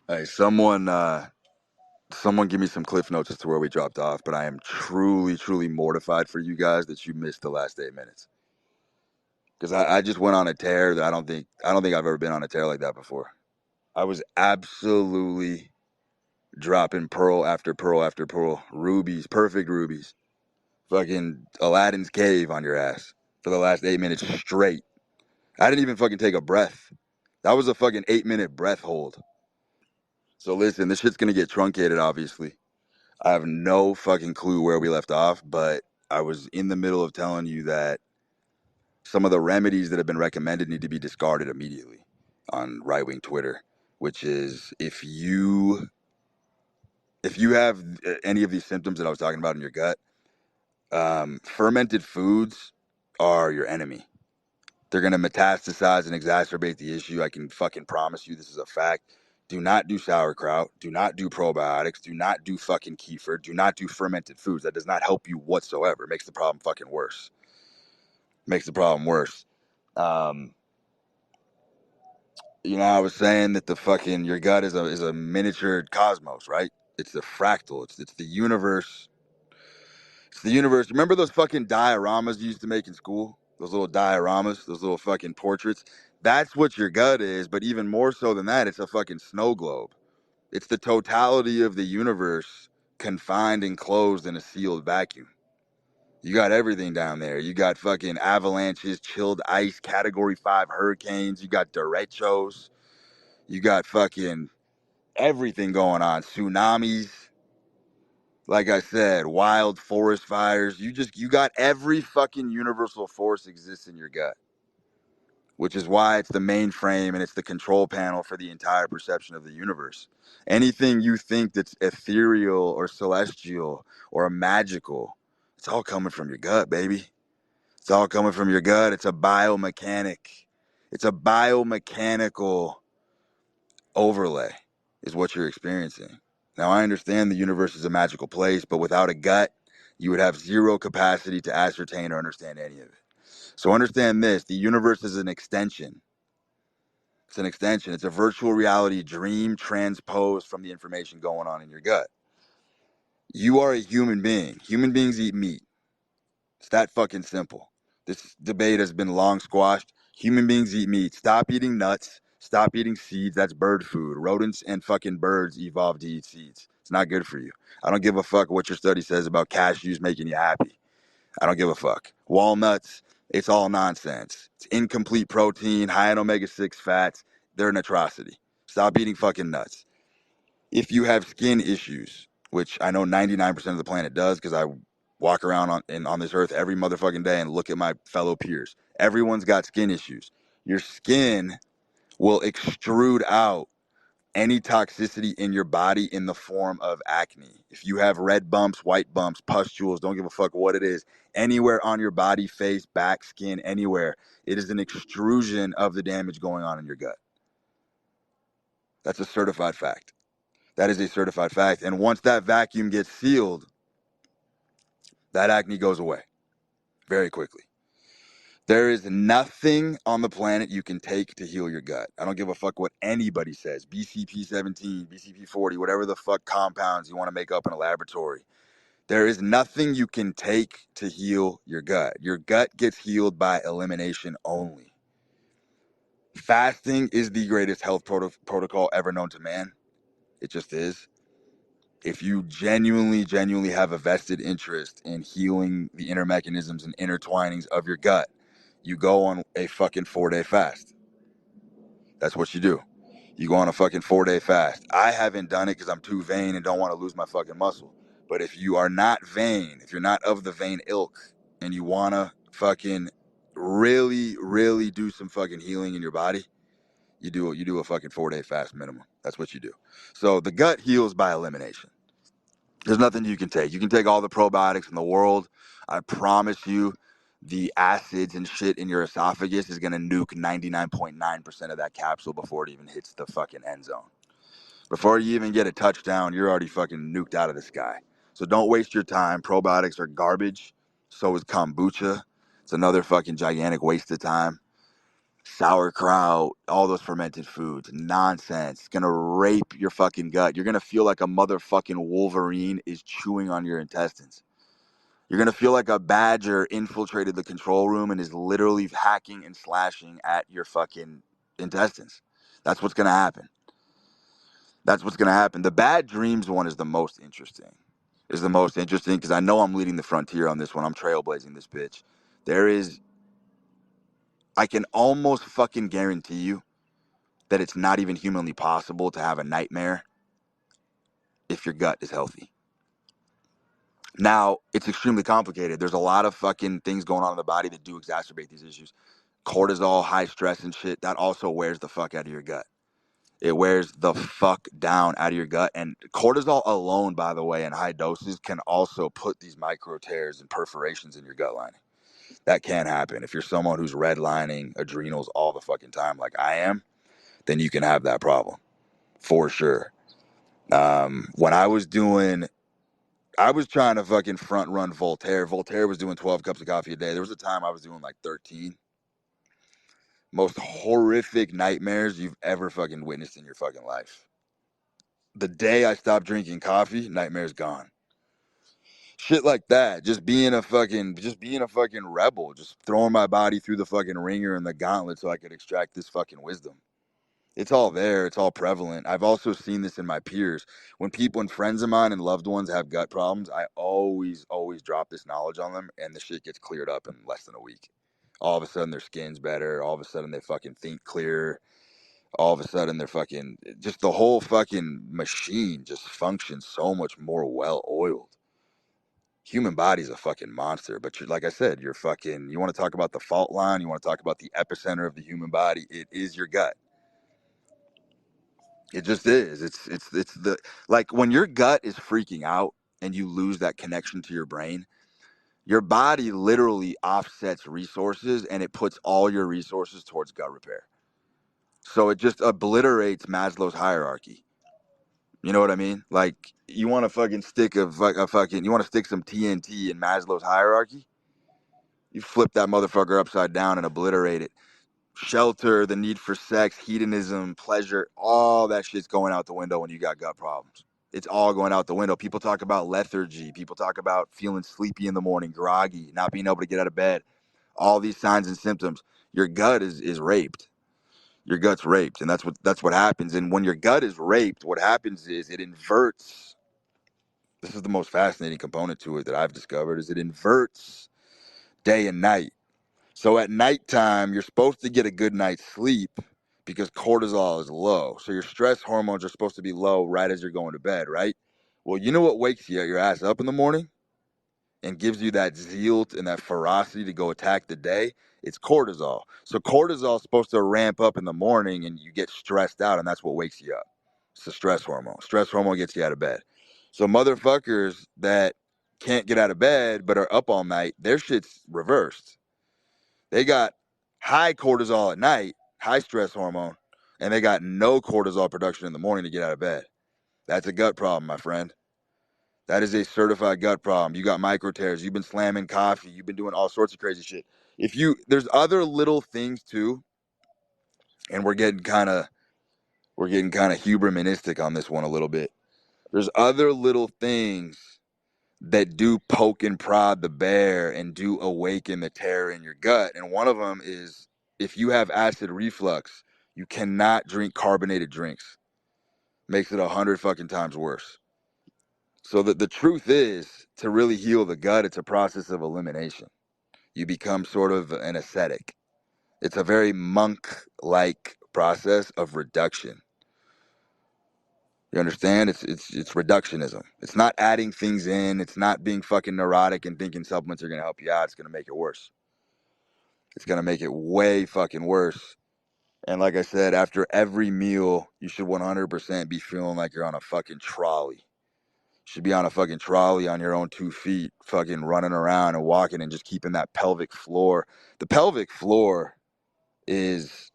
Hey, someone give me some cliff notes as to where we dropped off. But I am truly, truly mortified for you guys that you missed the last 8 minutes. Because I just went on a tear that I don't think I've ever been on a tear like that before. I was absolutely dropping pearl after pearl after pearl, rubies, perfect rubies, fucking Aladdin's cave on your ass for the last 8 minutes straight. I didn't even fucking take a breath. That was a fucking 8 minute breath hold. So listen, this shit's gonna get truncated, obviously. I have no fucking clue where we left off, but I was in the middle of telling you that some of the remedies that have been recommended need to be discarded immediately on right-wing Twitter, which is if you have any of these symptoms that I was talking about in your gut, fermented foods are your enemy. They're going to metastasize and exacerbate the issue. I can fucking promise you this is a fact. Do not do sauerkraut. Do not do probiotics. Do not do fucking kefir. Do not do fermented foods. That does not help you whatsoever. It makes the problem fucking worse. Makes the problem worse. Um, I was saying that the fucking your gut is a miniature cosmos, right? It's the fractal. It's the universe. It's the universe. Remember those fucking dioramas you used to make in school? Those little dioramas, those little fucking portraits. That's what your gut is, but even more so than that, it's a fucking snow globe. It's the totality of the universe confined and closed in a sealed vacuum. You got everything down there. You got fucking avalanches, chilled ice, category 5 hurricanes. You got derechos. You got fucking everything going on. Tsunamis. Like I said, wild forest fires. You got every fucking universal force exists in your gut, which is why it's the mainframe and it's the control panel for the entire perception of the universe. Anything you think that's ethereal or celestial or magical, it's all coming from your gut, baby. It's all coming from your gut. It's a biomechanic. It's a biomechanical overlay is what you're experiencing. Now, I understand the universe is a magical place, but without a gut, you would have zero capacity to ascertain or understand any of it. So understand this, the universe is an extension. It's an extension. It's a virtual reality dream transposed from the information going on in your gut. You are a human being. Human beings eat meat. It's that fucking simple. This debate has been long squashed. Human beings eat meat. Stop eating nuts. Stop eating seeds. That's bird food. Rodents and fucking birds evolved to eat seeds. It's not good for you. I don't give a fuck what your study says about cashews making you happy. I don't give a fuck. Walnuts, it's all nonsense. It's incomplete protein, high in omega-6 fats. They're an atrocity. Stop eating fucking nuts. If you have skin issues, which I know 99% of the planet does because I walk around on this earth every motherfucking day and look at my fellow peers. Everyone's got skin issues. Your skin will extrude out any toxicity in your body in the form of acne. If you have red bumps, white bumps, pustules, don't give a fuck what it is, anywhere on your body, face, back, skin, anywhere, it is an extrusion of the damage going on in your gut. That's a certified fact. That is a certified fact. And once that vacuum gets sealed, that acne goes away very quickly. There is nothing on the planet you can take to heal your gut. I don't give a fuck what anybody says. BCP 17, BCP 40, whatever the fuck compounds you want to make up in a laboratory. There is nothing you can take to heal your gut. Your gut gets healed by elimination only. Fasting is the greatest health protocol ever known to man. It just is. If you genuinely have a vested interest in healing the inner mechanisms and intertwinings of your gut, you go on a fucking 4-day fast. That's what you do. You go on a fucking 4-day fast. I haven't done it because I'm too vain and don't want to lose my fucking muscle. But if you are not vain, if you're not of the vain ilk, and you want to fucking really, really do some fucking healing in your body, you do a fucking 4-day fast minimum. That's what you do. So the gut heals by elimination. There's nothing you can take. You can take all the probiotics in the world. I promise you, the acids and shit in your esophagus is going to nuke 99.9% of that capsule before it even hits the fucking end zone. Before you even get a touchdown, you're already fucking nuked out of the sky. So don't waste your time. Probiotics are garbage. So is kombucha. It's another fucking gigantic waste of time. sauerkraut, all those fermented foods, nonsense. It's gonna rape your fucking gut. You're gonna feel like a motherfucking Wolverine is chewing on your intestines. You're gonna feel like a badger infiltrated the control room and is literally hacking and slashing at your fucking intestines. That's what's gonna happen. That's what's gonna happen. The bad dreams one is the most interesting. Is the most interesting because I know I'm leading the frontier on this one. I'm trailblazing this bitch. There is, I can almost fucking guarantee you that it's not even humanly possible to have a nightmare if your gut is healthy. Now, it's extremely complicated. There's a lot of fucking things going on in the body that do exacerbate these issues. Cortisol, high stress and shit, that also wears the fuck out of your gut. It wears the fuck down out of your gut. And cortisol alone, by the way, in high doses can also put these micro tears and perforations in your gut lining. That can happen. If you're someone who's redlining adrenals all the fucking time like I am, then you can have that problem for sure. When I was trying to fucking front run Voltaire. Voltaire was doing 12 cups of coffee a day. There was a time I was doing like 13. Most horrific nightmares you've ever fucking witnessed in your fucking life. The day I stopped drinking coffee, nightmare's gone. Shit like that. Just being a fucking rebel. Just throwing my body through the fucking ringer and the gauntlet so I could extract this fucking wisdom. It's all there. It's all prevalent. I've also seen this in my peers. When friends of mine and loved ones have gut problems, I always drop this knowledge on them, and the shit gets cleared up in less than a week. All of a sudden, their skin's better. All of a sudden, they fucking think clearer. All of a sudden, they're fucking just the whole fucking machine just functions so much more well oiled. Human body's a fucking monster, but like I said, you're fucking. You want to talk about the fault line? You want to talk about the epicenter of the human body? It is your gut. It just is. It's the like when your gut is freaking out and you lose that connection to your brain, your body literally offsets resources and it puts all your resources towards gut repair. So it just obliterates Maslow's hierarchy. You know what I mean? Like you want to fucking stick you want to stick some TNT in Maslow's hierarchy? You flip that motherfucker upside down and obliterate it. Shelter, the need for sex, hedonism, pleasure, all that shit's going out the window when you got gut problems. It's all going out the window. People talk about lethargy. People talk about feeling sleepy in the morning, groggy, not being able to get out of bed. All these signs and symptoms. Your gut is raped. Your gut's raped, and that's what happens. And when your gut is raped, what happens is it inverts. This is the most fascinating component to it that I've discovered is it inverts day and night. So at nighttime, you're supposed to get a good night's sleep because cortisol is low. So your stress hormones are supposed to be low right as you're going to bed, right? Well, you know what wakes your ass up in the morning and gives you that zeal and that ferocity to go attack the day? It's cortisol. So cortisol is supposed to ramp up in the morning and you get stressed out, and that's what wakes you up. It's the stress hormone. Stress hormone gets you out of bed. So motherfuckers that can't get out of bed but are up all night, their shit's reversed. They got high cortisol at night, high stress hormone, and they got no cortisol production in the morning to get out of bed. That's a gut problem, my friend. That is a certified gut problem. You got micro tears. You've been slamming coffee. You've been doing all sorts of crazy shit. There's other little things too, and we're getting kind of hubermanistic on this one a little bit. There's other little things that do poke and prod the bear and do awaken the terror in your gut. And one of them is if you have acid reflux, you cannot drink carbonated drinks. Makes it 100 fucking times worse. So the truth is, to really heal the gut, it's a process of elimination. You become sort of an ascetic. It's a very monk-like process of reduction. You understand? It's reductionism. It's not adding things in. It's not being fucking neurotic and thinking supplements are gonna help you out. It's gonna make it worse. It's gonna make it way fucking worse. And like I said, after every meal, you should 100% be feeling like you're on a fucking trolley. You should be on a fucking trolley on your own 2 feet, fucking running around and walking and just keeping that pelvic floor. The pelvic floor is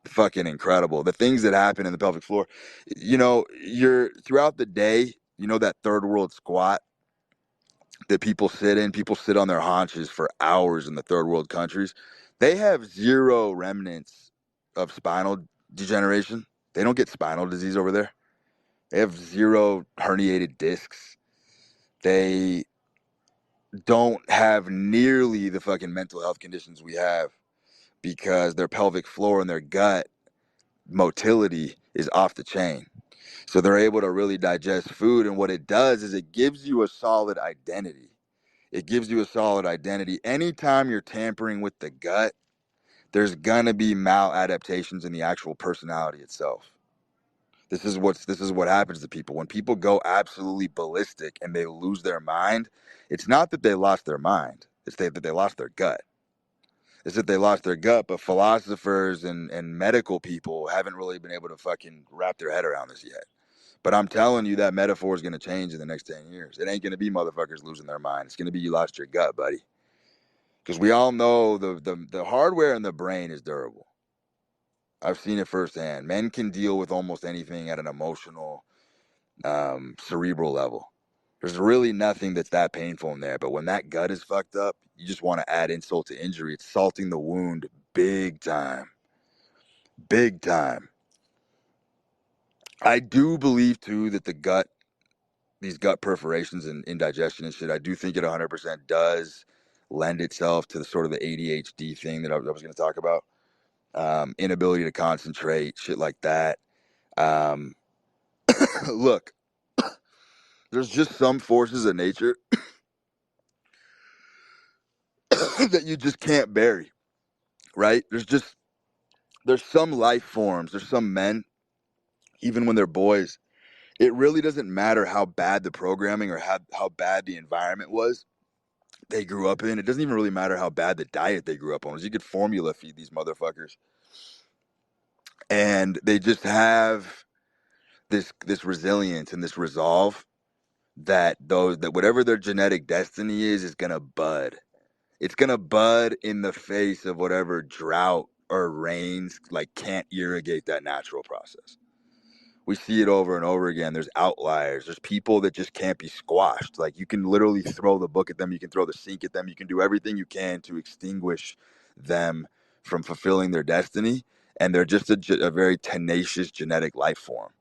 fucking incredible. The things that happen in the pelvic floor, you're throughout the day, that third world squat that people sit on their haunches for hours in the third world countries. They have zero remnants of spinal degeneration. They don't get spinal disease over there. They have zero herniated discs. They don't have nearly the fucking mental health conditions we have because their pelvic floor and their gut motility is off the chain. So they're able to really digest food. And what it does is it gives you a solid identity. It gives you a solid identity. Anytime you're tampering with the gut, there's gonna be maladaptations in the actual personality itself. This is what happens to people. When people go absolutely ballistic and they lose their mind, it's not that they lost their mind. It's that they lost their gut. It's that they lost their gut, but philosophers and medical people haven't really been able to fucking wrap their head around this yet. But I'm telling you that metaphor is going to change in the next 10 years. It ain't going to be motherfuckers losing their mind. It's going to be you lost your gut, buddy. Because we all know the hardware in the brain is durable. I've seen it firsthand. Men can deal with almost anything at an emotional, cerebral level. There's really nothing that's that painful in there. But when that gut is fucked up, you just want to add insult to injury. It's salting the wound big time. Big time. I do believe, too, that the gut, these gut perforations and indigestion and shit, I do think it 100% does lend itself to the sort of the ADHD thing that I was going to talk about. Inability to concentrate, shit like that. Um, look, there's just some forces of nature that you just can't bury, right? There's some life forms, there's some men, even when they're boys, it really doesn't matter how bad the programming or how bad the environment was they grew up in. It doesn't even really matter how bad the diet they grew up on. You could formula feed these motherfuckers, and they just have this resilience and this resolve that whatever their genetic destiny is gonna bud. It's gonna bud in the face of whatever drought or rains like can't irrigate that natural process. We see it over and over again. There's outliers. There's people that just can't be squashed. Like you can literally throw the book at them. You can throw the sink at them. You can do everything you can to extinguish them from fulfilling their destiny. And they're just a very tenacious genetic life form.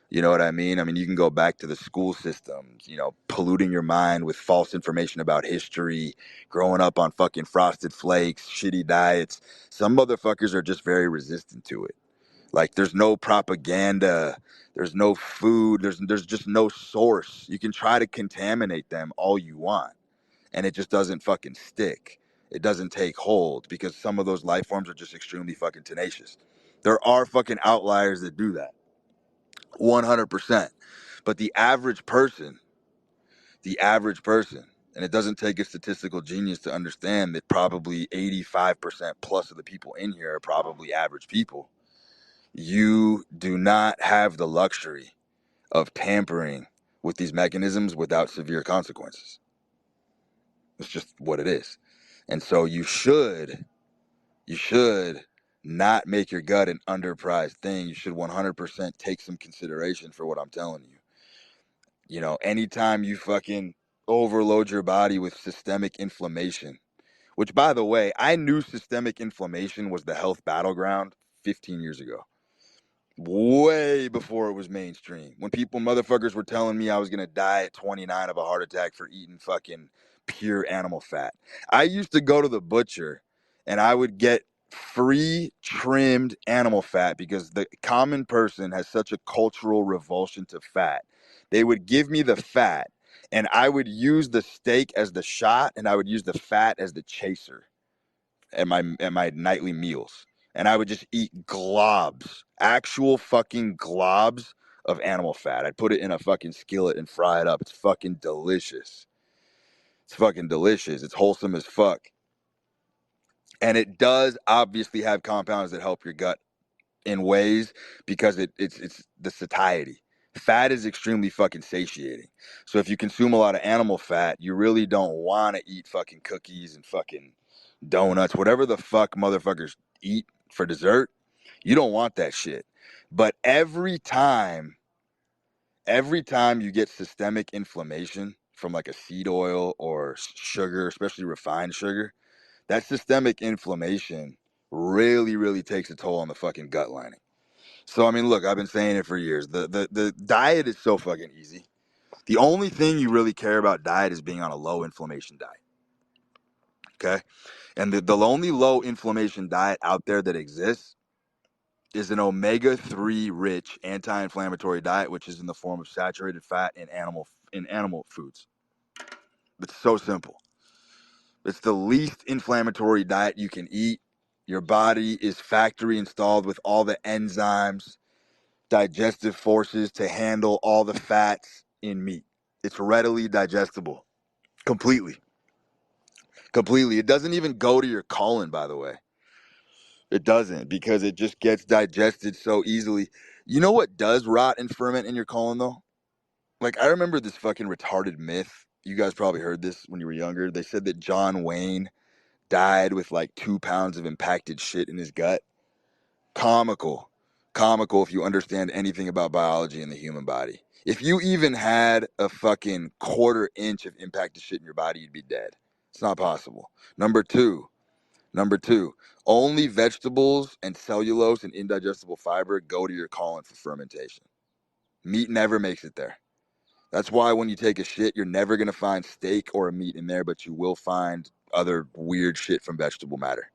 You know what I mean? I mean, you can go back to the school systems, polluting your mind with false information about history, growing up on fucking frosted flakes, shitty diets. Some motherfuckers are just very resistant to it. Like there's no propaganda, there's no food, there's just no source. You can try to contaminate them all you want, and it just doesn't fucking stick. It doesn't take hold because some of those life forms are just extremely fucking tenacious. There are fucking outliers that do that, 100%. But the average person, and it doesn't take a statistical genius to understand that probably 85% plus of the people in here are probably average people. You do not have the luxury of tampering with these mechanisms without severe consequences. It's just what it is. And so you should not make your gut an underprized thing. You should 100% take some consideration for what I'm telling you. Anytime you fucking overload your body with systemic inflammation, which by the way, I knew systemic inflammation was the health battleground 15 years ago. Way before it was mainstream. When motherfuckers were telling me I was gonna die at 29 of a heart attack for eating fucking pure animal fat. I used to go to the butcher and I would get free trimmed animal fat because the common person has such a cultural revulsion to fat. They would give me the fat and I would use the steak as the shot and I would use the fat as the chaser at my nightly meals, and I would just eat globs, actual fucking globs of animal fat. I'd put it in a fucking skillet and fry it up. It's fucking delicious. It's fucking delicious. It's wholesome as fuck, and it does obviously have compounds that help your gut in ways because it's the satiety. Fat is extremely fucking satiating. So if you consume a lot of animal fat, you really don't want to eat fucking cookies and fucking donuts, whatever the fuck motherfuckers eat for dessert. You don't want that shit. But every time you get systemic inflammation from like a seed oil or sugar, especially refined sugar, That systemic inflammation really, really takes a toll on the fucking gut lining. So, I mean, look, I've been saying it for years. The diet is so fucking easy. The only thing you really care about diet is being on a low inflammation diet. Okay? And the only low inflammation diet out there that exists is an omega-3 rich anti-inflammatory diet, which is in the form of saturated fat in animal foods. It's so simple. It's the least inflammatory diet you can eat. Your body is factory installed with all the enzymes, digestive forces to handle all the fats in meat. It's readily digestible. Completely. Completely. It doesn't even go to your colon, by the way. It doesn't, because it just gets digested so easily. You know what does rot and ferment in your colon, though? Like, I remember this fucking retarded myth. You guys probably heard this when you were younger. They said that John Wayne died with like 2 pounds of impacted shit in his gut. Comical. Comical if you understand anything about biology in the human body. If you even had a fucking quarter inch of impacted shit in your body, you'd be dead. It's not possible. Number two, only vegetables and cellulose and indigestible fiber go to your colon for fermentation. Meat never makes it there. That's why when you take a shit, you're never going to find steak or a meat in there, but you will find other weird shit from vegetable matter.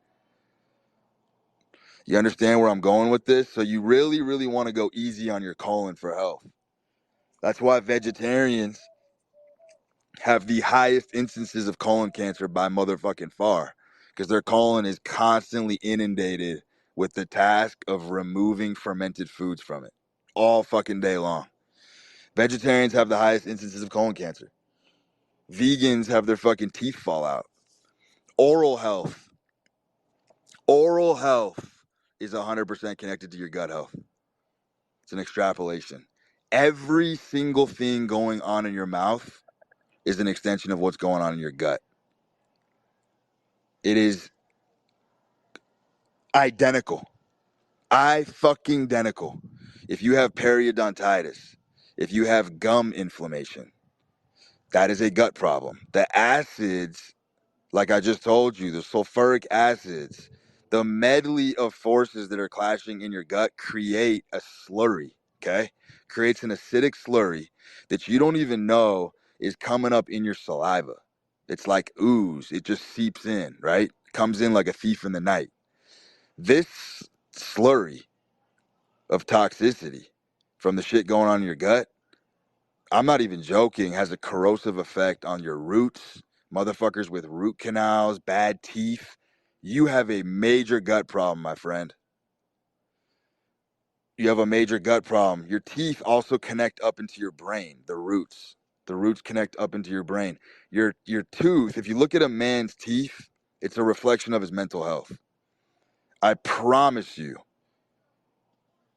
You understand where I'm going with this? So you really, really want to go easy on your colon for health. That's why vegetarians have the highest instances of colon cancer by motherfucking far, because their colon is constantly inundated with the task of removing fermented foods from it all fucking day long. Vegetarians have the highest instances of colon cancer. Vegans have their fucking teeth fall out. Oral health. Oral health is 100% connected to your gut health. It's an extrapolation. Every single thing going on in your mouth is an extension of what's going on in your gut. It is identical. Fucking identical. If you have periodontitis, if you have gum inflammation, that is a gut problem. The acids, like I just told you, the sulfuric acids, the medley of forces that are clashing in your gut create a slurry, okay? Creates an acidic slurry that you don't even know is coming up in your saliva. It's like ooze. It just seeps in, right? Comes in like a thief in the night. This slurry of toxicity from the shit going on in your gut, I'm not even joking, has a corrosive effect on your roots. Motherfuckers with root canals, bad teeth. You have a major gut problem, my friend. You have a major gut problem. Your teeth also connect up into your brain, the roots. The roots connect up into your brain. Your tooth, if you look at a man's teeth, it's a reflection of his mental health. I promise you,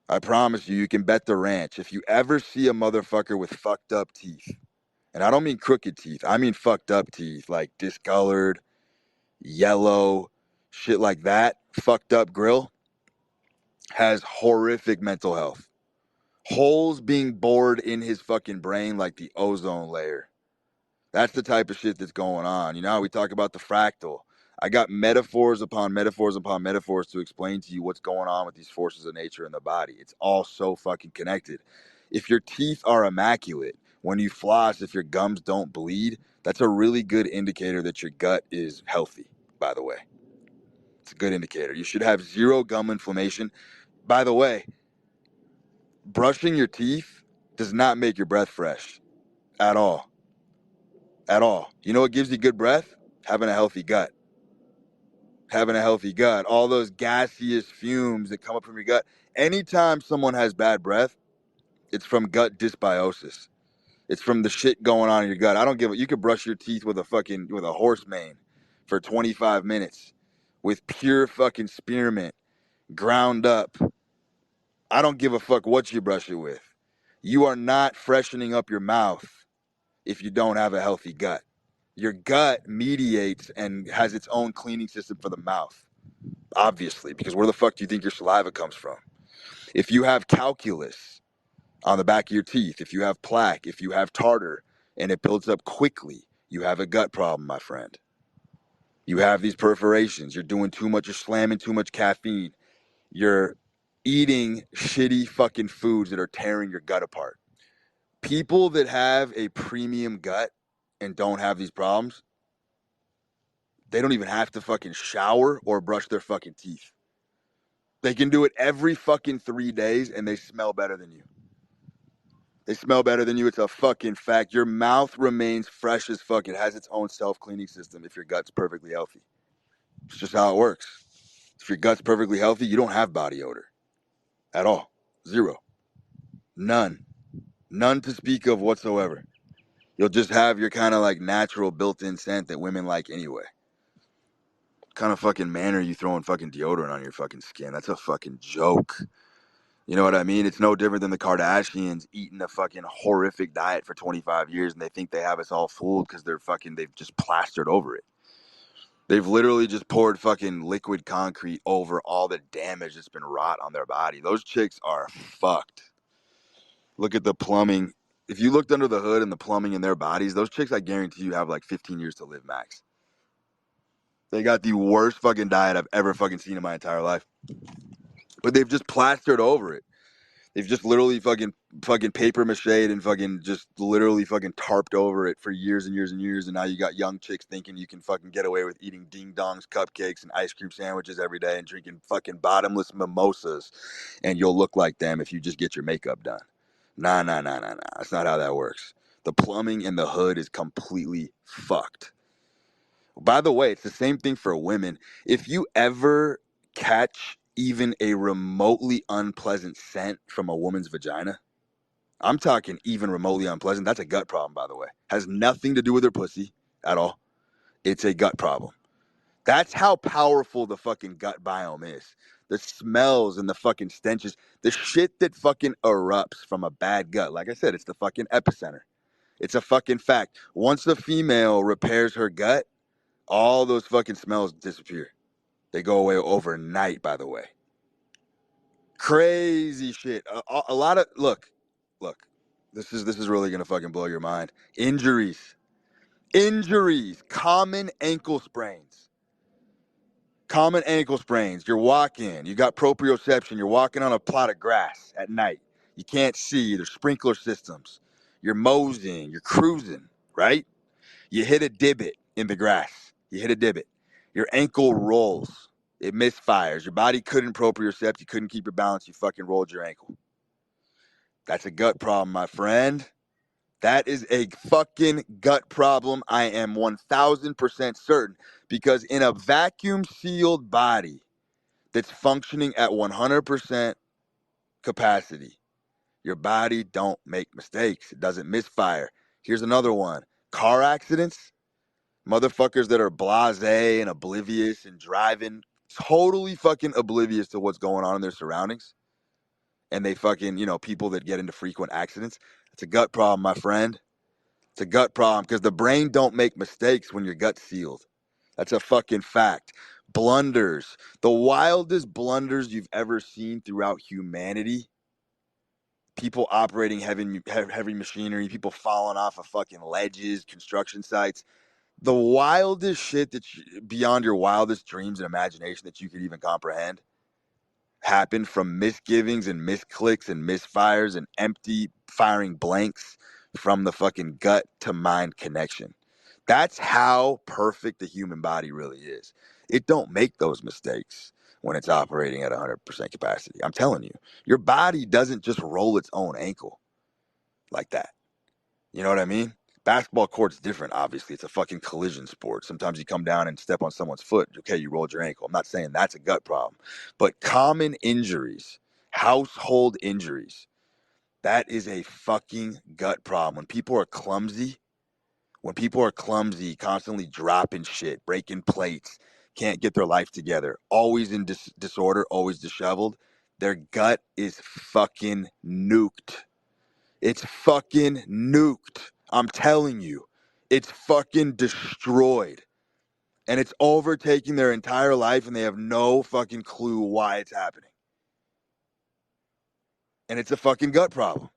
you can bet the ranch. If you ever see a motherfucker with fucked up teeth, and I don't mean crooked teeth, I mean fucked up teeth, like discolored, yellow, shit like that, fucked up grill, has horrific mental health. Holes being bored in his fucking brain like the ozone layer. That's the type of shit that's going on. You know how we talk about the fractal? I got metaphors upon metaphors upon metaphors to explain to you what's going on with these forces of nature in the body. It's all so fucking connected. If your teeth are immaculate, when you floss, if your gums don't bleed, that's a really good indicator that your gut is healthy, by the way. It's a good indicator. You should have zero gum inflammation. By the way, brushing your teeth does not make your breath fresh at all. At all. You know what gives you good breath? Having a healthy gut. Having a healthy gut. All those gaseous fumes that come up from your gut. Anytime someone has bad breath, it's from gut dysbiosis. It's from the shit going on in your gut. I don't give a, you could brush your teeth with a horse mane for 25 minutes with pure fucking spearmint ground up. I don't give a fuck what you brush it with. You are not freshening up your mouth if you don't have a healthy gut. Your gut mediates and has its own cleaning system for the mouth, obviously, because where the fuck do you think your saliva comes from? If you have calculus on the back of your teeth, if you have plaque, if you have tartar, and it builds up quickly, you have a gut problem, my friend. You have these perforations. You're doing too much. You're slamming too much caffeine. You're eating shitty fucking foods that are tearing your gut apart. People that have a premium gut and don't have these problems, they don't even have to fucking shower or brush their fucking teeth. They can do it every fucking 3 days and they smell better than you. They smell better than you. It's a fucking fact. Your mouth remains fresh as fuck. It has its own self-cleaning system if your gut's perfectly healthy. It's just how it works. If your gut's perfectly healthy, you don't have body odor at all. Zero. None. None to speak of whatsoever. You'll just have your kind of like natural built-in scent that women like anyway. What kind of fucking manner are you throwing fucking deodorant on your fucking skin? That's a fucking joke. You know what I mean? It's no different than the Kardashians eating a fucking horrific diet for 25 years and they think they have us all fooled because they've just plastered over it. They've literally just poured fucking liquid concrete over all the damage that's been wrought on their body. Those chicks are fucked. Look at the plumbing. If you looked under the hood and the plumbing in their bodies, those chicks, I guarantee you, have like 15 years to live max. They got the worst fucking diet I've ever fucking seen in my entire life. But they've just plastered over it. They've just literally fucking paper mache and fucking just literally fucking tarped over it for years and years and years. And now you got young chicks thinking you can fucking get away with eating ding dongs, cupcakes, and ice cream sandwiches every day and drinking fucking bottomless mimosas. And you'll look like them if you just get your makeup done. Nah. That's not how that works. The plumbing in the hood is completely fucked. By the way, it's the same thing for women. If you ever catch even a remotely unpleasant scent from a woman's vagina, I'm talking even remotely unpleasant, that's a gut problem, by the way. Has nothing to do with her pussy at all. It's a gut problem. That's how powerful the fucking gut biome is. The smells and the fucking stenches, the shit that fucking erupts from a bad gut. Like I said, it's the fucking epicenter. It's a fucking fact. Once the female repairs her gut, all those fucking smells disappear. They go away overnight, by the way. Crazy shit. A lot of look. This is really gonna fucking blow your mind. Injuries, common ankle sprains. You're walking. You got proprioception. You're walking on a plot of grass at night. You can't see. There's sprinkler systems. You're moseying. You're cruising. Right? You hit a divot in the grass. Your ankle rolls. It misfires. Your body couldn't propriocept. You couldn't keep your balance. You fucking rolled your ankle. That's a gut problem, my friend. That is a fucking gut problem. I am 1000% certain because in a vacuum sealed body that's functioning at 100% capacity, your body don't make mistakes. It doesn't misfire. Here's another one. Car accidents. Motherfuckers that are blasé and oblivious and driving totally fucking oblivious to what's going on in their surroundings. And they fucking, people that get into frequent accidents. It's a gut problem, my friend. It's a gut problem because the brain don't make mistakes when your gut's sealed. That's a fucking fact. Blunders. The wildest blunders you've ever seen throughout humanity. People operating heavy machinery, people falling off of fucking ledges, construction sites. The wildest shit beyond your wildest dreams and imagination that you could even comprehend happened from misgivings and misclicks and misfires and empty firing blanks from the fucking gut to mind connection. That's how perfect the human body really is. It don't make those mistakes when it's operating at 100% capacity. I'm telling you, your body doesn't just roll its own ankle like that. You know what I mean? Basketball court's different, obviously. It's a fucking collision sport. Sometimes you come down and step on someone's foot. Okay, you rolled your ankle. I'm not saying that's a gut problem. But common injuries, household injuries, that is a fucking gut problem. When people are clumsy, constantly dropping shit, breaking plates, can't get their life together, always in disorder, always disheveled, their gut is fucking nuked. It's fucking nuked. I'm telling you. It's fucking destroyed. And it's overtaking their entire life and they have no fucking clue why it's happening. And it's a fucking gut problem.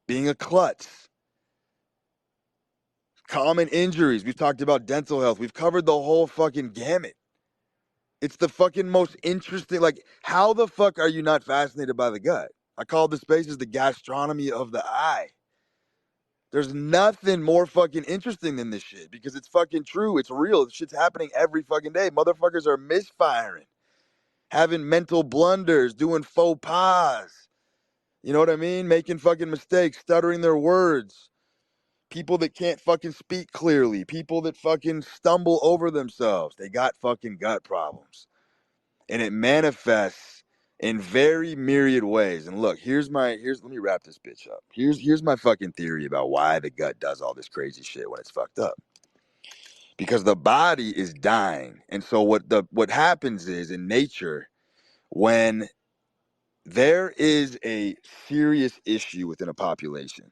Being a klutz. Common injuries. We've talked about dental health. We've covered the whole fucking gamut. It's the fucking most interesting. Like, how the fuck are you not fascinated by the gut? I call the spaces the gastronomy of the eye. There's nothing more fucking interesting than this shit because it's fucking true. It's real. This shit's happening every fucking day. Motherfuckers are misfiring, having mental blunders, doing faux pas. You know what I mean? Making fucking mistakes, stuttering their words. People that can't fucking speak clearly. People that fucking stumble over themselves. They got fucking gut problems. And it manifests in very myriad ways. And look, let me wrap this bitch up. Here's my fucking theory about why the gut does all this crazy shit when it's fucked up. Because the body is dying. And so what happens is in nature, when there is a serious issue within a population,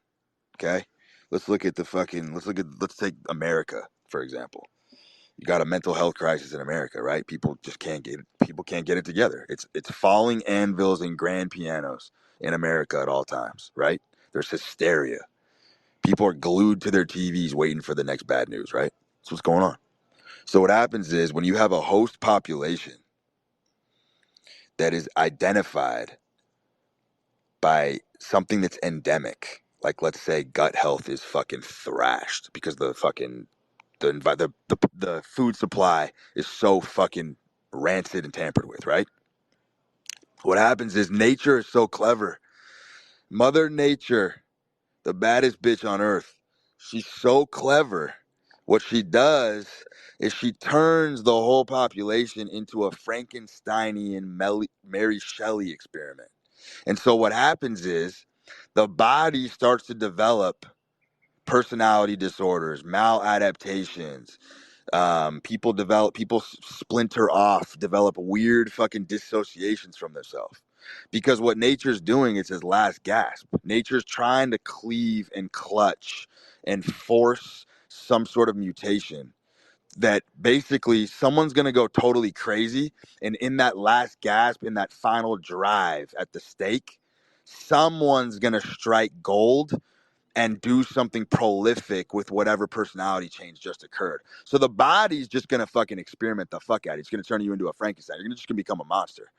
okay? Let's take America, for example. You got a mental health crisis in America, right? People can't get it together. It's falling anvils and grand pianos in America at all times, right? There's hysteria. People are glued to their TVs waiting for the next bad news, right? That's what's going on. So what happens is when you have a host population that is identified by something that's endemic, like let's say gut health is fucking thrashed because the food supply is so fucking rancid and tampered with, right? What happens is nature is so clever. Mother Nature, the baddest bitch on earth, she's so clever. What she does is she turns the whole population into a Frankensteinian Mary Shelley experiment. And so what happens is the body starts to develop personality disorders, maladaptations. People splinter off, develop weird fucking dissociations from themselves. Because what nature's doing is his last gasp. Nature's trying to cleave and clutch and force some sort of mutation that basically someone's going to go totally crazy. And in that last gasp, in that final drive at the stake, someone's going to strike gold and do something prolific with whatever personality change just occurred. So the body's just going to fucking experiment the fuck out of you. It's going to turn you into a Frankenstein. You're just going to become a monster.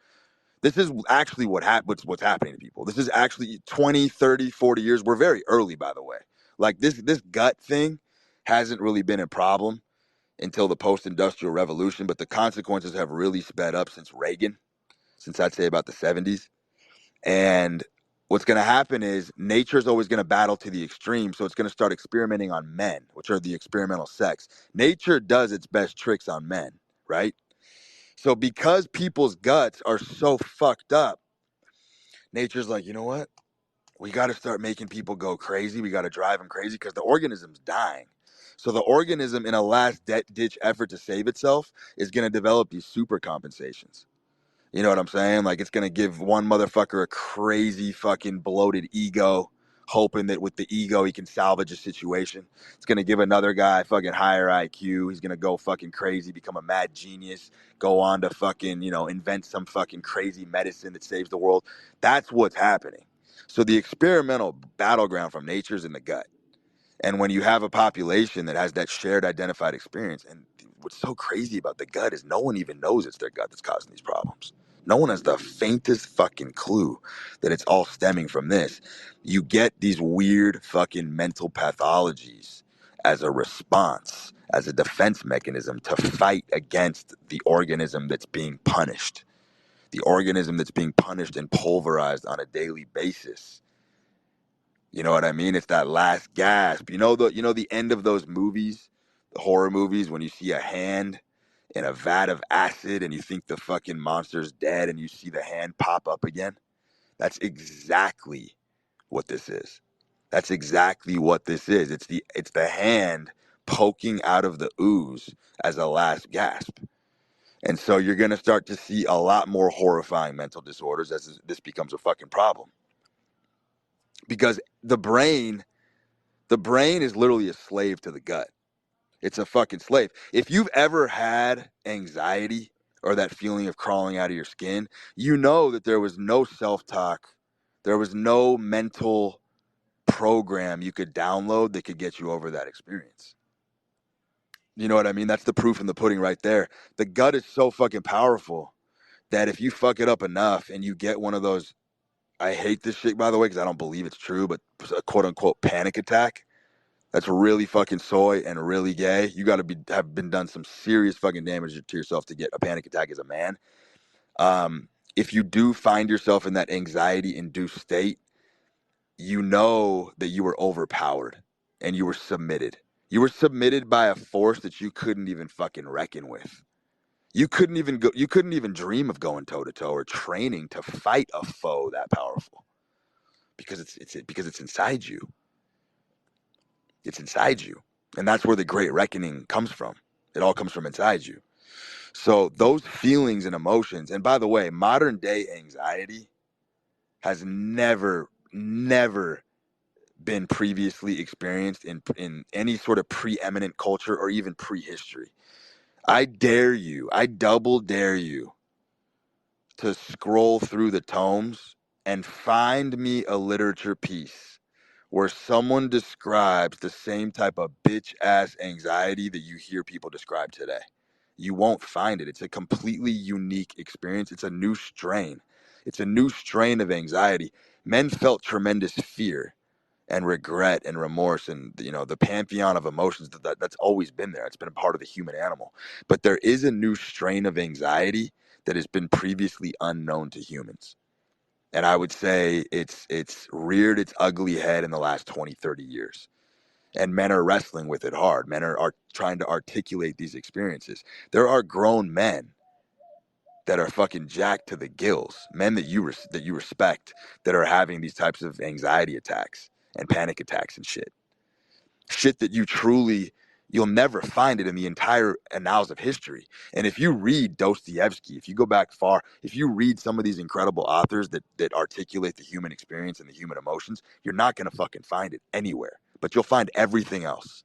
This is actually what's happening to people. This is actually 20, 30, 40 years. We're very early, by the way. Like this gut thing hasn't really been a problem until the post-industrial revolution, but the consequences have really sped up since Reagan, since I'd say about the 70s. And what's going to happen is nature's always going to battle to the extreme. So it's going to start experimenting on men, which are the experimental sex. Nature does its best tricks on men, right? So because people's guts are so fucked up, nature's like, you know what? We got to start making people go crazy. We got to drive them crazy because the organism's dying. So the organism, in a last ditch effort to save itself, is going to develop these super compensations. You know what I'm saying? Like, it's going to give one motherfucker a crazy fucking bloated ego, hoping that with the ego he can salvage a situation. It's going to give another guy fucking higher IQ. He's going to go fucking crazy, become a mad genius, go on to fucking, invent some fucking crazy medicine that saves the world. That's what's happening. So the experimental battleground from nature's in the gut. And when you have a population that has that shared identified experience, and what's so crazy about the gut is no one even knows it's their gut that's causing these problems. No one has the faintest fucking clue that it's all stemming from this. You get these weird fucking mental pathologies as a response, as a defense mechanism to fight against the organism that's being punished. The organism that's being punished and pulverized on a daily basis. You know what I mean? It's that last gasp. The end of those movies, the horror movies, when you see a hand in a vat of acid and you think the fucking monster's dead and you see the hand pop up again. That's exactly what this is. That's exactly what this is. It's the hand poking out of the ooze as a last gasp. And so you're going to start to see a lot more horrifying mental disorders as this becomes a fucking problem. Because the brain is literally a slave to the gut. It's a fucking slave. If you've ever had anxiety or that feeling of crawling out of your skin, you know that there was no self-talk. There was no mental program you could download that could get you over that experience. You know what I mean? That's the proof in the pudding right there. The gut is so fucking powerful that if you fuck it up enough and you get one of those, I hate this shit, by the way, because I don't believe it's true, but a quote unquote panic attack, that's really fucking soy and really gay. You got to have been done some serious fucking damage to yourself to get a panic attack as a man. If you do find yourself in that anxiety induced state, you know that you were overpowered and you were submitted. You were submitted by a force that you couldn't even fucking reckon with. You couldn't even dream of going toe to toe or training to fight a foe that powerful because it's inside you. It's inside you. And that's where the great reckoning comes from. It all comes from inside you. So those feelings and emotions, and by the way, modern day anxiety has never been previously experienced in any sort of preeminent culture or even prehistory. I double dare you to scroll through the tomes and find me a literature piece where someone describes the same type of bitch ass anxiety that you hear people describe today. You won't find it. It's a completely unique experience. It's a new strain. It's a new strain of anxiety. Men felt tremendous fear and regret and remorse and the pantheon of emotions that's always been there. It's been a part of the human animal. But there is a new strain of anxiety that has been previously unknown to humans. And I would say it's reared its ugly head in the last 20, 30 years. And men are wrestling with it hard. Men are trying to articulate these experiences. There are grown men that are fucking jacked to the gills, men that you respect, that are having these types of anxiety attacks and panic attacks and shit that you'll never find it in the entire annals of history. And if you read Dostoevsky, if you go back far, if you read some of these incredible authors that articulate the human experience and the human emotions, you're not going to fucking find it anywhere, but you'll find everything else.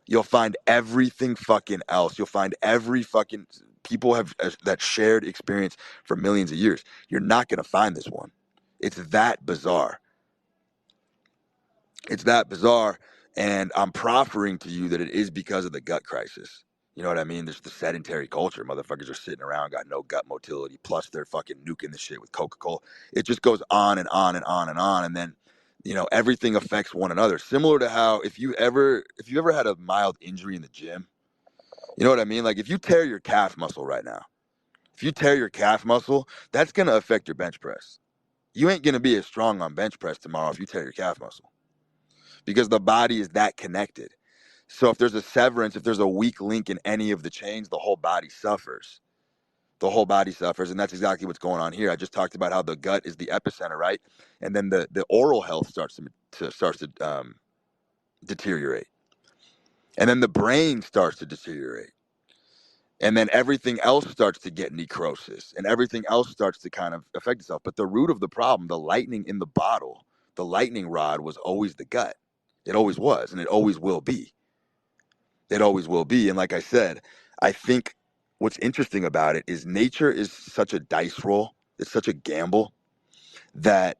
You'll find everything fucking else. You'll find every fucking people have that shared experience for millions of years. You're not going to find this one. It's that bizarre. It's that bizarre. And I'm proffering to you that it is because of the gut crisis. You know what I mean? There's the sedentary culture. Motherfuckers are sitting around, got no gut motility. Plus, they're fucking nuking the shit with Coca-Cola. It just goes on and on and on and on. And then, everything affects one another. Similar to how if you ever had a mild injury in the gym, you know what I mean? Like if you tear your calf muscle right now, if you tear your calf muscle, that's gonna affect your bench press. You ain't gonna be as strong on bench press tomorrow if you tear your calf muscle because the body is that connected. So if there's a severance, if there's a weak link in any of the chains, the whole body suffers. The whole body suffers, and that's exactly what's going on here. I just talked about how the gut is the epicenter, right? And then the oral health starts to deteriorate, and then the brain starts to deteriorate, and then everything else starts to get necrosis, and everything else starts to kind of affect itself. But the root of the problem, the lightning in the bottle, the lightning rod, was always the gut. It always was, and it always will be. It always will be. And like I said, I think what's interesting about it is nature is such a dice roll. It's such a gamble that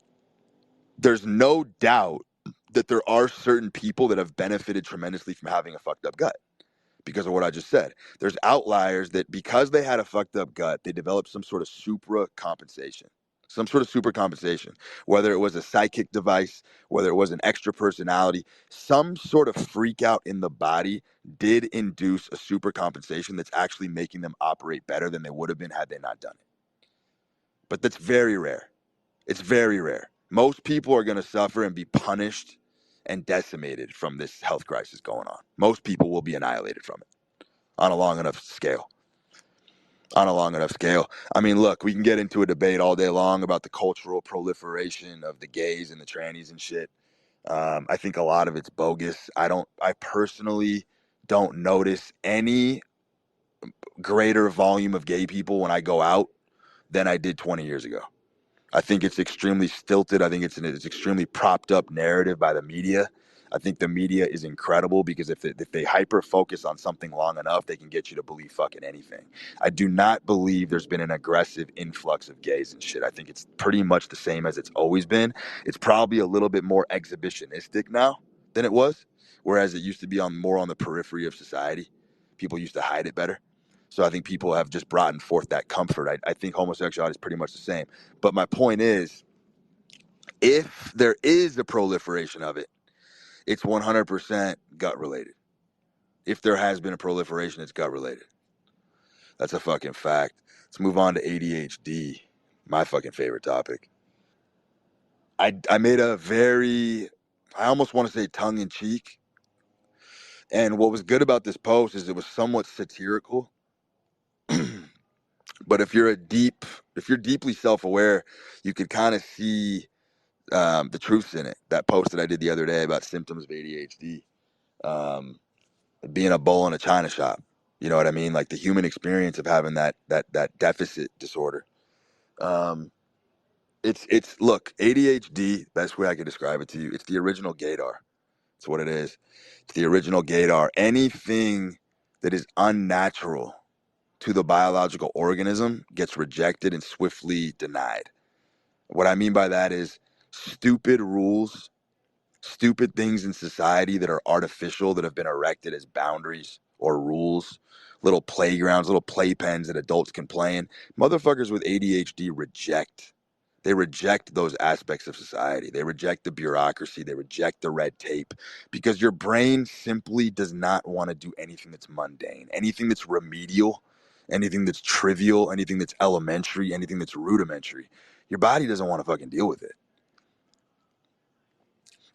there's no doubt that there are certain people that have benefited tremendously from having a fucked up gut because of what I just said. There's outliers that because they had a fucked up gut, they developed some sort of supra compensation. Some sort of super compensation, whether it was a psychic device, whether it was an extra personality, some sort of freak out in the body did induce a super compensation that's actually making them operate better than they would have been had they not done it. But that's very rare. It's very rare. Most people are going to suffer and be punished and decimated from this health crisis going on. Most people will be annihilated from it on a long enough scale. On a long enough scale. I mean, look, we can get into a debate all day long about the cultural proliferation of the gays and the trannies and shit. I think a lot of it's bogus. I personally don't notice any greater volume of gay people when I go out than I did 20 years ago. I think it's extremely stilted. I think it's an extremely propped up narrative by the media. I think the media is incredible because if they hyper focus on something long enough, they can get you to believe fucking anything. I do not believe there's been an aggressive influx of gays and shit. I think it's pretty much the same as it's always been. It's probably a little bit more exhibitionistic now than it was, whereas it used to be more on the periphery of society. People used to hide it better. So I think people have just brought forth that comfort. I think homosexuality is pretty much the same. But my point is, if there is a proliferation of it, it's 100% gut related. If there has been a proliferation, it's gut related. That's a fucking fact. Let's move on to ADHD, my fucking favorite topic. I made a very, I almost want to say tongue in cheek. And what was good about this post is it was somewhat satirical. But if you're deeply self-aware, you could kind of see the truths in it. That post that I did the other day about symptoms of ADHD, being a bull in a china shop. You know what I mean? Like the human experience of having that deficit disorder. Um, it's look, ADHD. Best way I could describe it to you, it's the original gaydar. It's what it is. It's the original gaydar. Anything that is unnatural to the biological organism gets rejected and swiftly denied. What I mean by that is stupid rules, stupid things in society that are artificial, that have been erected as boundaries or rules, little playgrounds, little playpens that adults can play in. Motherfuckers with ADHD reject. They reject those aspects of society. They reject the bureaucracy. They reject the red tape because your brain simply does not want to do anything that's mundane, anything that's remedial, anything that's trivial, anything that's elementary, anything that's rudimentary. Your body doesn't want to fucking deal with it.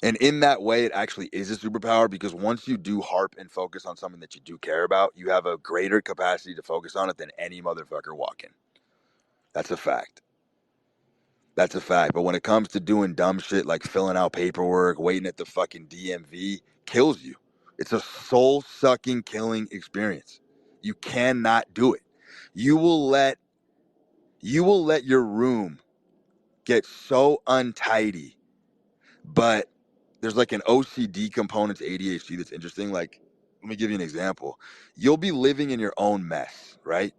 And in that way, it actually is a superpower because once you do harp and focus on something that you do care about, you have a greater capacity to focus on it than any motherfucker walking. That's a fact. That's a fact. But when it comes to doing dumb shit like filling out paperwork, waiting at the fucking DMV, kills you. It's a soul-sucking, killing experience. You cannot do it. You will let your room get so untidy, but there's like an OCD component to ADHD that's interesting. Like, let me give you an example. You'll be living in your own mess, right?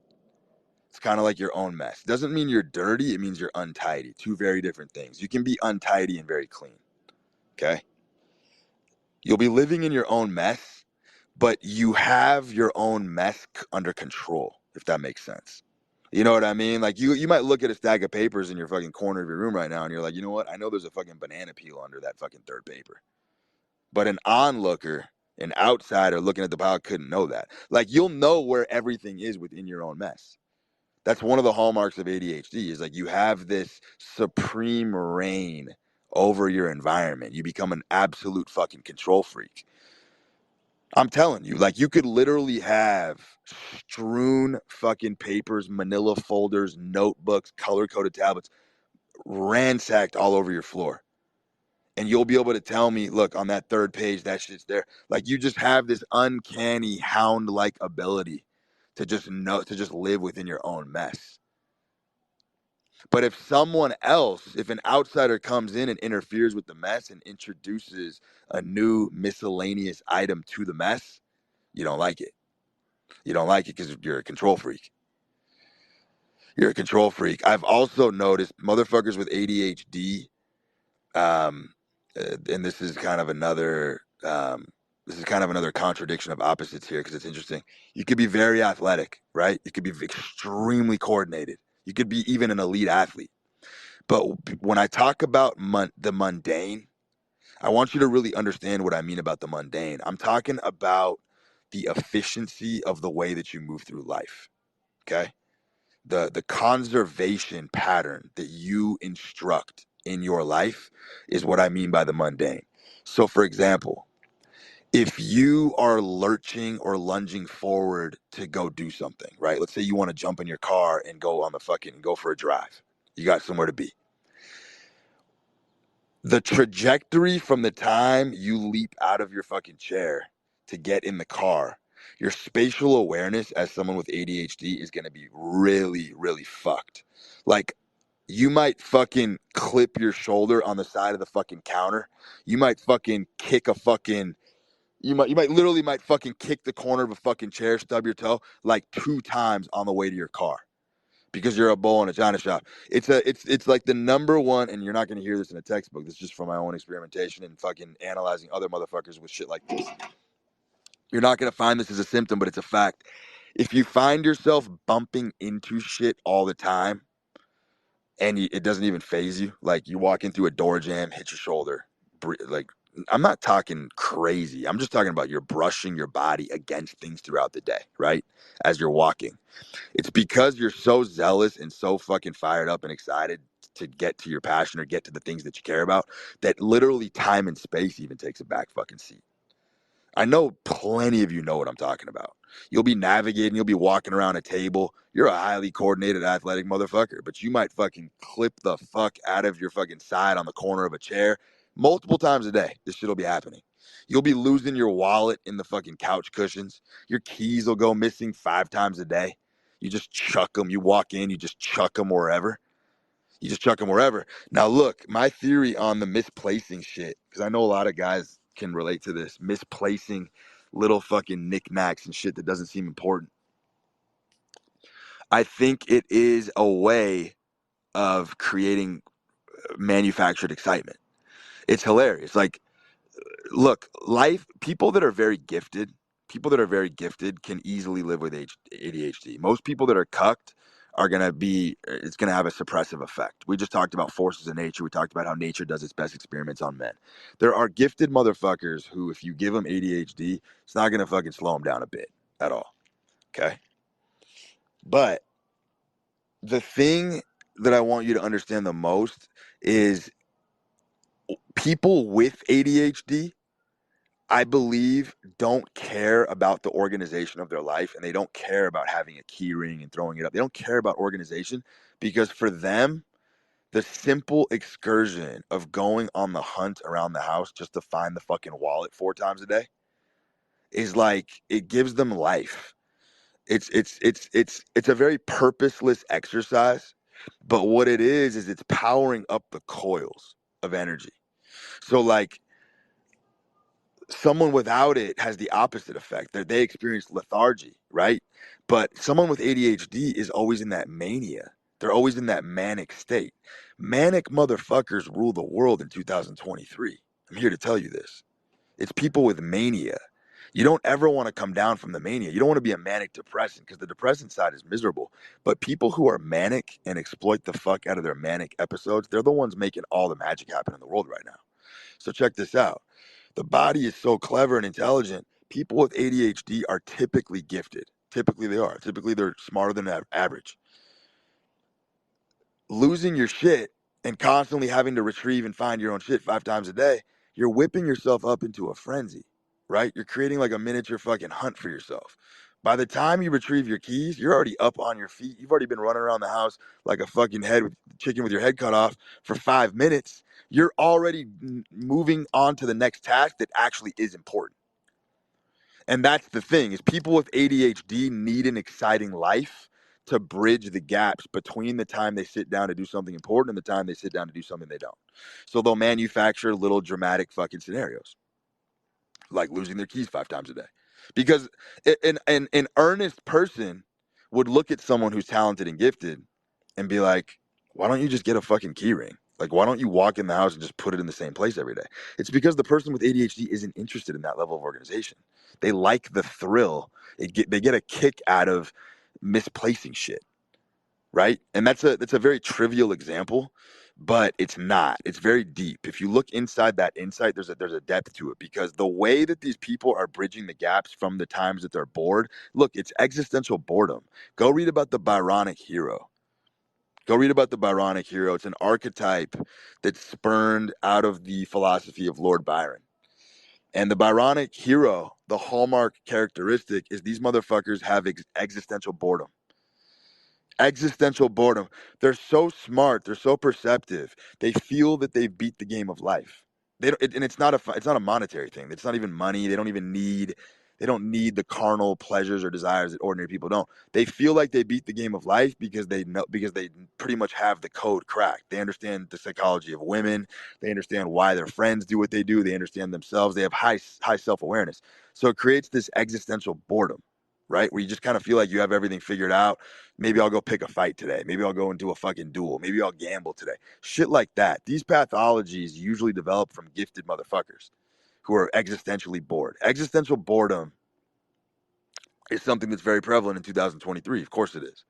It's kind of like your own mess. Doesn't mean you're dirty. It means you're untidy. Two very different things. You can be untidy and very clean. Okay. You'll be living in your own mess, but you have your own mess under control, if that makes sense. You know what I mean? Like you might look at a stack of papers in your fucking corner of your room right now and you're like, you know what? I know there's a fucking banana peel under that fucking third paper. But an onlooker, an outsider looking at the pile couldn't know that. Like you'll know where everything is within your own mess. That's one of the hallmarks of ADHD is like you have this supreme reign over your environment. You become an absolute fucking control freak. I'm telling you, like you could literally have strewn fucking papers, manila folders, notebooks, color-coded tablets ransacked all over your floor. And you'll be able to tell me, look, on that third page, that shit's there. Like you just have this uncanny hound-like ability to just know, to just live within your own mess. But if someone else, if an outsider comes in and interferes with the mess and introduces a new miscellaneous item to the mess, you don't like it. You don't like it because you're a control freak. You're a control freak. I've also noticed motherfuckers with ADHD, and this is kind of another contradiction of opposites here because it's interesting. You could be very athletic, right? You could be extremely coordinated. You could be even an elite athlete. But when I talk about the mundane, I want you to really understand what I mean about the mundane. I'm talking about the efficiency of the way that you move through life. Okay? The conservation pattern that you instruct in your life is what I mean by the mundane. So for example, if you are lurching or lunging forward to go do something, right? Let's say you want to jump in your car and go for a drive. You got somewhere to be. The trajectory from the time you leap out of your fucking chair to get in the car, your spatial awareness as someone with ADHD is going to be really, really fucked. Like, you might fucking clip your shoulder on the side of the fucking counter. You might fucking kick a fucking, you might fucking kick the corner of a fucking chair, stub your toe like 2 times on the way to your car because you're a bull in a china shop. It's like the number one, and you're not going to hear this in a textbook. This is just from my own experimentation and fucking analyzing other motherfuckers with shit like this. You're not going to find this as a symptom, but it's a fact. If you find yourself bumping into shit all the time and it doesn't even phase you, like you walk in through a door jam, hit your shoulder, like I'm not talking crazy. I'm just talking about you're brushing your body against things throughout the day, right? As you're walking. It's because you're so zealous and so fucking fired up and excited to get to your passion or get to the things that you care about that literally time and space even takes a back fucking seat. I know plenty of you know what I'm talking about. You'll be navigating, you'll be walking around a table. You're a highly coordinated athletic motherfucker, but you might fucking clip the fuck out of your fucking side on the corner of a chair multiple times a day. This shit'll be happening. You'll be losing your wallet in the fucking couch cushions. Your keys will go missing 5 times a day. You just chuck them. You walk in, you just chuck them wherever. You just chuck them wherever. Now, look, my theory on the misplacing shit, because I know a lot of guys can relate to this, misplacing little fucking knickknacks and shit that doesn't seem important. I think it is a way of creating manufactured excitement. It's hilarious. Like, look, people that are very gifted, can easily live with ADHD. Most people that are cucked are going to it's going to have a suppressive effect. We just talked about forces of nature. We talked about how nature does its best experiments on men. There are gifted motherfuckers who, if you give them ADHD, it's not going to fucking slow them down a bit at all. Okay. But the thing that I want you to understand the most is people with ADHD, I believe, don't care about the organization of their life, and they don't care about having a key ring and throwing it up. They don't care about organization because for them, the simple excursion of going on the hunt around the house just to find the fucking wallet 4 times a day is like, it gives them life. It's a very purposeless exercise, but what it is it's powering up the coils of energy. So like, someone without it has the opposite effect. They experience lethargy, right? But someone with ADHD is always in that mania. They're always in that manic state. Manic motherfuckers rule the world in 2023. I'm here to tell you this. It's people with mania. You don't ever want to come down from the mania. You don't want to be a manic depressant because the depressant side is miserable. But people who are manic and exploit the fuck out of their manic episodes, they're the ones making all the magic happen in the world right now. So check this out. The body is so clever and intelligent. People with ADHD are typically gifted. Typically they are. Typically they're smarter than average. Losing your shit and constantly having to retrieve and find your own shit 5 times a day, you're whipping yourself up into a frenzy, right? You're creating like a miniature fucking hunt for yourself. By the time you retrieve your keys, you're already up on your feet. You've already been running around the house like a fucking chicken with your head cut off for 5 minutes. You're already moving on to the next task that actually is important. And that's the thing, is people with ADHD need an exciting life to bridge the gaps between the time they sit down to do something important and the time they sit down to do something they don't. So they'll manufacture little dramatic fucking scenarios, like losing their keys 5 times a day. Because an earnest person would look at someone who's talented and gifted and be like, why don't you just get a fucking key ring? Like, why don't you walk in the house and just put it in the same place every day? It's because the person with ADHD isn't interested in that level of organization. They like the thrill. They get a kick out of misplacing shit, right? And that's a very trivial example, but it's not. It's very deep. If you look inside that insight, there's a depth to it, because the way that these people are bridging the gaps from the times that they're bored, look, it's existential boredom. Go read about the Byronic hero. Go read about the Byronic hero. It's an archetype that's spurned out of the philosophy of Lord Byron. And the Byronic hero, the hallmark characteristic is these motherfuckers have existential boredom. Existential boredom. They're so smart. They're so perceptive. They feel that they've beat the game of life. And it's not a monetary thing. It's not even money. They don't need the carnal pleasures or desires that ordinary people don't. They feel like they beat the game of life because they pretty much have the code cracked. They understand the psychology of women. They understand why their friends do what they do. They understand themselves. They have high self-awareness. So it creates this existential boredom, right? Where you just kind of feel like you have everything figured out. Maybe I'll go pick a fight today. Maybe I'll go and do a fucking duel. Maybe I'll gamble today. Shit like that. These pathologies usually develop from gifted motherfuckers who are existentially bored. Existential boredom is something that's very prevalent in 2023. Of course it is,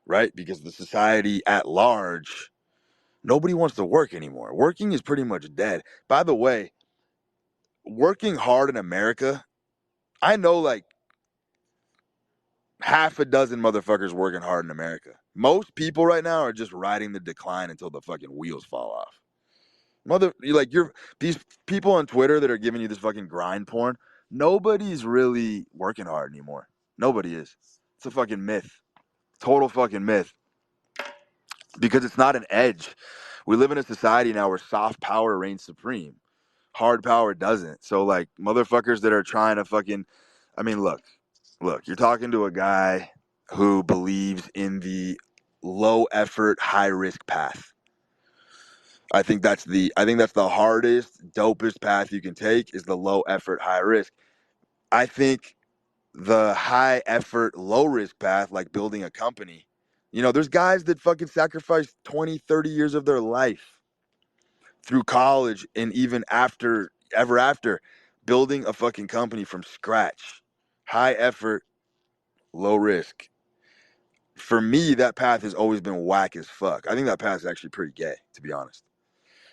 right? Because the society at large, nobody wants to work anymore. Working is pretty much dead. By the way, working hard in America, I know like half a dozen motherfuckers working hard in America. Most people right now are just riding the decline until the fucking wheels fall off. You're these people on Twitter that are giving you this fucking grind porn. Nobody's really working hard anymore. Nobody is. It's a fucking myth. Total fucking myth. Because it's not an edge. We live in a society now where soft power reigns supreme. Hard power doesn't. So like motherfuckers that are trying to fucking, I mean, look, you're talking to a guy who believes in the low effort, high risk path. I think that's the hardest, dopest path you can take is the low effort, high risk. I think the high effort, low risk path, like building a company, there's guys that fucking sacrifice 20, 30 years of their life through college and even after building a fucking company from scratch. High effort, low risk. For me, that path has always been whack as fuck. I think that path is actually pretty gay, to be honest.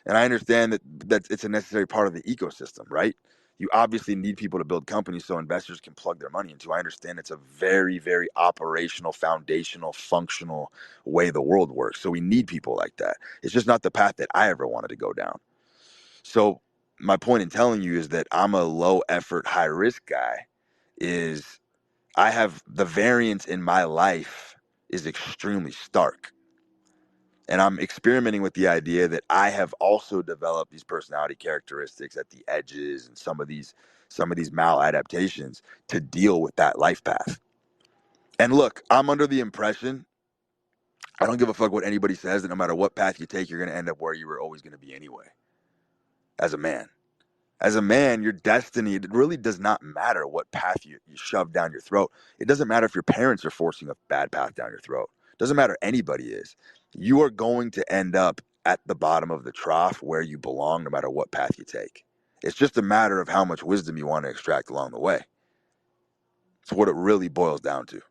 And I understand that it's a necessary part of the ecosystem, right? You obviously need people to build companies so investors can plug their money into. I understand it's a very, very operational, foundational, functional way the world works. So we need people like that. It's just not the path that I ever wanted to go down. So my point in telling you is that I'm a low effort, high risk guy is I have the variance in my life is extremely stark. And I'm experimenting with the idea that I have also developed these personality characteristics at the edges and some of these maladaptations to deal with that life path. And look, I'm under the impression I don't give a fuck what anybody says, that no matter what path you take, you're going to end up where you were always going to be anyway. As a man. As a man, your destiny, it really does not matter what path you shove down your throat. It doesn't matter if your parents are forcing a bad path down your throat. It doesn't matter anybody is. You are going to end up at the bottom of the trough where you belong no matter what path you take. It's just a matter of how much wisdom you want to extract along the way. It's what it really boils down to.